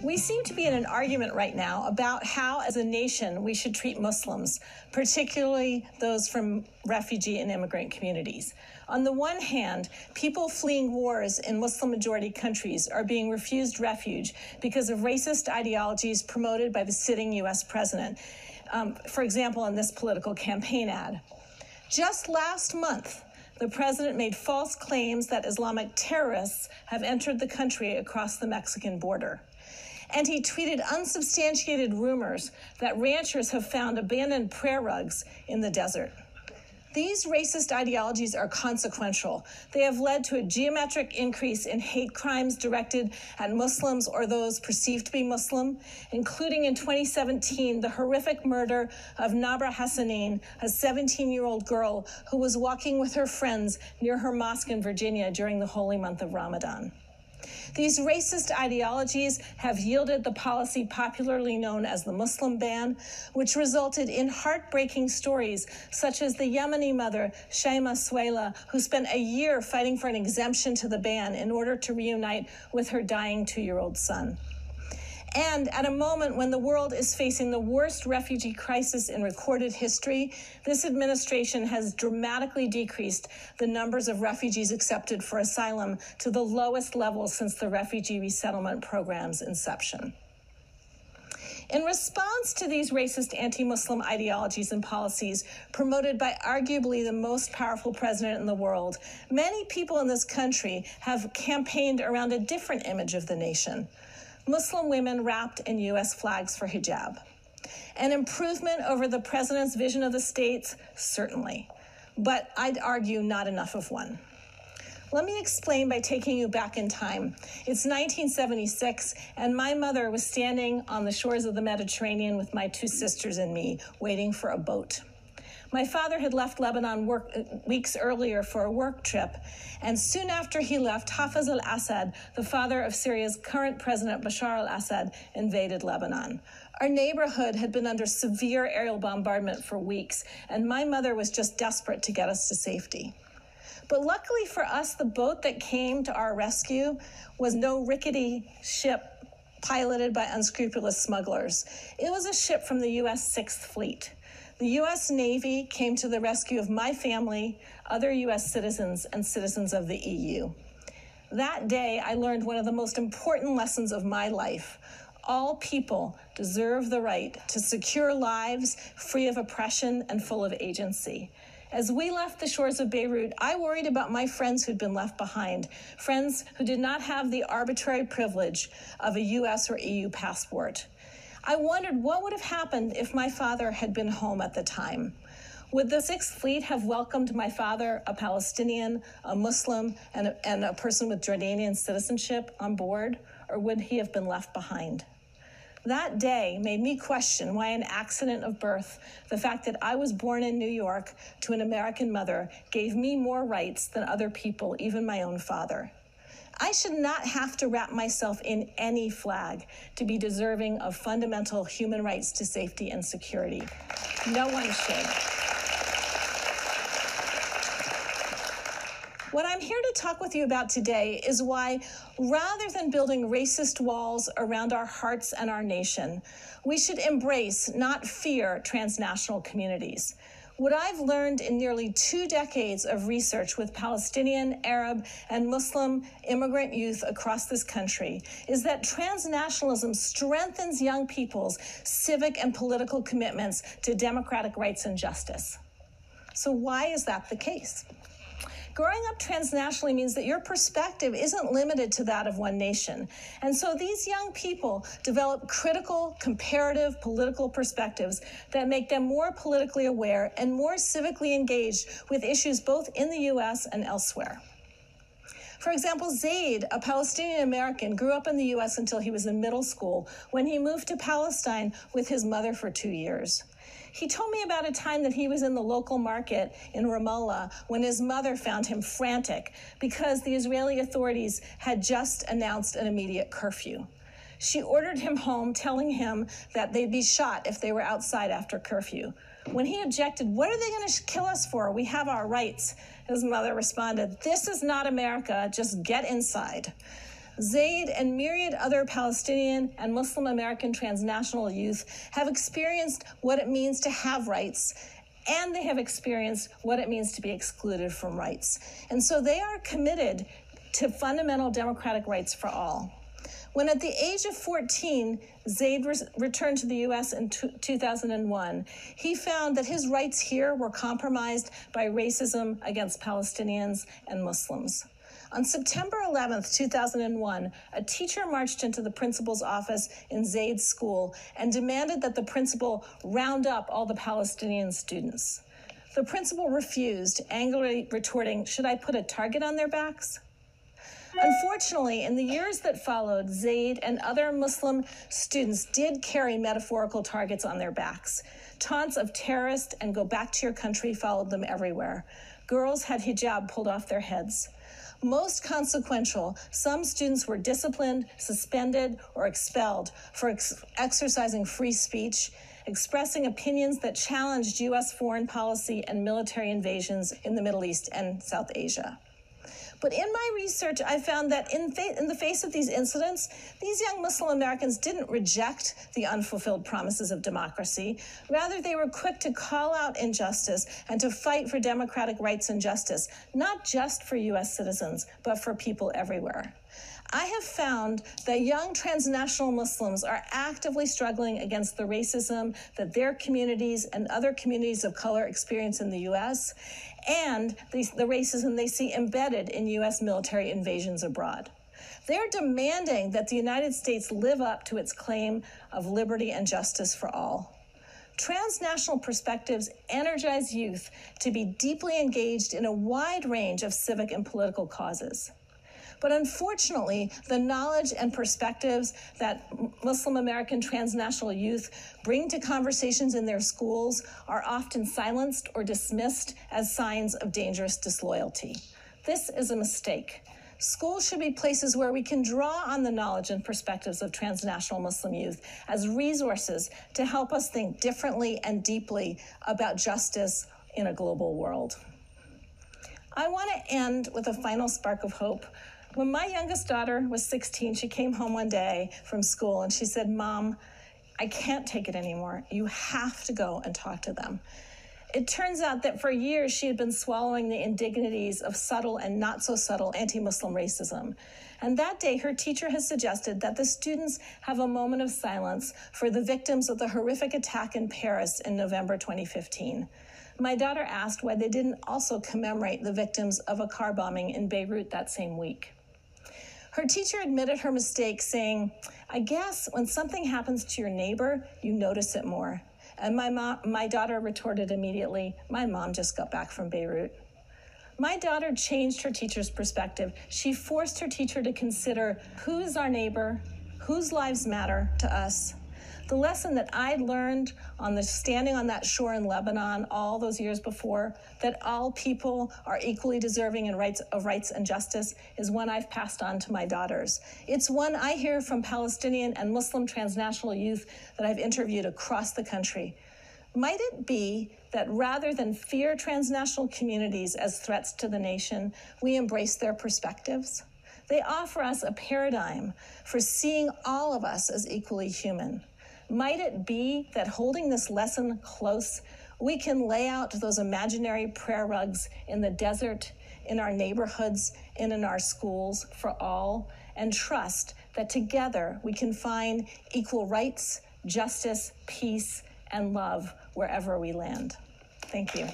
We seem to be in an argument right now about how, as a nation, we should treat Muslims, particularly those from refugee and immigrant communities. On the one hand, people fleeing wars in Muslim-majority countries are being refused refuge because of racist ideologies promoted by the sitting U.S. president, for example, in this political campaign ad. Just last month, the president made false claims that Islamic terrorists have entered the country across the Mexican border. And he tweeted unsubstantiated rumors that ranchers have found abandoned prayer rugs in the desert. These racist ideologies are consequential. They have led to a geometric increase in hate crimes directed at Muslims or those perceived to be Muslim, including in 2017, the horrific murder of Nabra Hassanin, a 17-year-old girl who was walking with her friends near her mosque in Virginia during the holy month of Ramadan. These racist ideologies have yielded the policy popularly known as the Muslim ban, which resulted in heartbreaking stories such as the Yemeni mother, Shaima Suela, who spent a year fighting for an exemption to the ban in order to reunite with her dying 2-year-old son. And at a moment when the world is facing the worst refugee crisis in recorded history, this administration has dramatically decreased the numbers of refugees accepted for asylum to the lowest levels since the refugee resettlement program's inception. In response to these racist anti-Muslim ideologies and policies promoted by arguably the most powerful president in the world, many people in this country have campaigned around a different image of the nation: Muslim women wrapped in U.S. flags for hijab. An improvement over the president's vision of the states, certainly, but I'd argue not enough of one. Let me explain by taking you back in time. It's 1976, and my mother was standing on the shores of the Mediterranean with my 2 sisters and me, waiting for a boat. My father had left Lebanon weeks earlier for a work trip, and soon after he left, Hafez al-Assad, the father of Syria's current president Bashar al-Assad, invaded Lebanon. Our neighborhood had been under severe aerial bombardment for weeks, and my mother was just desperate to get us to safety. But luckily for us, the boat that came to our rescue was no rickety ship piloted by unscrupulous smugglers. It was a ship from the U.S. 6th Fleet. The U.S. Navy came to the rescue of my family, other U.S. citizens, and citizens of the EU. That day, I learned one of the most important lessons of my life. All people deserve the right to secure lives free of oppression and full of agency. As we left the shores of Beirut, I worried about my friends who'd been left behind, friends who did not have the arbitrary privilege of a U.S. or EU passport. I wondered what would have happened if my father had been home at the time. Would the 6th Fleet have welcomed my father, a Palestinian, a Muslim, and a person with Jordanian citizenship on board, or would he have been left behind? That day made me question why an accident of birth, the fact that I was born in New York to an American mother, gave me more rights than other people, even my own father. I should not have to wrap myself in any flag to be deserving of fundamental human rights to safety and security. No one should. What I'm here to talk with you about today is why, rather than building racist walls around our hearts and our nation, we should embrace, not fear, transnational communities. What I've learned in nearly 2 decades of research with Palestinian, Arab, and Muslim immigrant youth across this country is that transnationalism strengthens young people's civic and political commitments to democratic rights and justice. So why is that the case? Growing up transnationally means that your perspective isn't limited to that of one nation. And so these young people develop critical, comparative political perspectives that make them more politically aware and more civically engaged with issues both in the U.S. and elsewhere. For example, Zaid, a Palestinian American, grew up in the U.S. until he was in middle school when he moved to Palestine with his mother for 2 years. He told me about a time that he was in the local market in Ramallah when his mother found him frantic because the Israeli authorities had just announced an immediate curfew. She ordered him home, telling him that they'd be shot if they were outside after curfew. When he objected, "What are they going to kill us for? We have our rights," his mother responded, "This is not America, just get inside." Zaid and myriad other Palestinian and Muslim American transnational youth have experienced what it means to have rights, and they have experienced what it means to be excluded from rights. And so they are committed to fundamental democratic rights for all. When at the age of 14, Zaid returned to the U.S. in 2001, he found that his rights here were compromised by racism against Palestinians and Muslims. On September 11th, 2001, a teacher marched into the principal's office in Zaid's school and demanded that the principal round up all the Palestinian students. The principal refused, angrily retorting, "Should I put a target on their backs?" Unfortunately, in the years that followed, Zaid and other Muslim students did carry metaphorical targets on their backs. Taunts of terrorist and go back to your country followed them everywhere. Girls had hijab pulled off their heads. Most consequential, some students were disciplined, suspended, or expelled for exercising free speech, expressing opinions that challenged U.S. foreign policy and military invasions in the Middle East and South Asia. But in my research, I found that in the face of these incidents, these young Muslim Americans didn't reject the unfulfilled promises of democracy. Rather, they were quick to call out injustice and to fight for democratic rights and justice, not just for U.S. citizens, but for people everywhere. I have found that young transnational Muslims are actively struggling against the racism that their communities and other communities of color experience in the U.S., and the racism they see embedded in U.S. military invasions abroad. They're demanding that the United States live up to its claim of liberty and justice for all. Transnational perspectives energize youth to be deeply engaged in a wide range of civic and political causes. But unfortunately, the knowledge and perspectives that Muslim American transnational youth bring to conversations in their schools are often silenced or dismissed as signs of dangerous disloyalty. This is a mistake. Schools should be places where we can draw on the knowledge and perspectives of transnational Muslim youth as resources to help us think differently and deeply about justice in a global world. I want to end with a final spark of hope. When my youngest daughter was 16, she came home one day from school and she said, "Mom, I can't take it anymore. You have to go and talk to them." It turns out that for years she had been swallowing the indignities of subtle and not so subtle anti-Muslim racism. And that day, her teacher has suggested that the students have a moment of silence for the victims of the horrific attack in Paris in November 2015. My daughter asked why they didn't also commemorate the victims of a car bombing in Beirut that same week. Her teacher admitted her mistake, saying, "I guess when something happens to your neighbor, you notice it more." And my daughter retorted immediately, "My mom just got back from Beirut." My daughter changed her teacher's perspective. She forced her teacher to consider who is our neighbor, whose lives matter to us. The lesson that I'd learned standing on that shore in Lebanon all those years before, that all people are equally deserving of rights and justice, is one I've passed on to my daughters. It's one I hear from Palestinian and Muslim transnational youth that I've interviewed across the country. Might it be that rather than fear transnational communities as threats to the nation, we embrace their perspectives? They offer us a paradigm for seeing all of us as equally human. Might it be that holding this lesson close, we can lay out those imaginary prayer rugs in the desert, in our neighborhoods, and in our schools for all, and trust that together we can find equal rights, justice, peace, and love wherever we land. Thank you.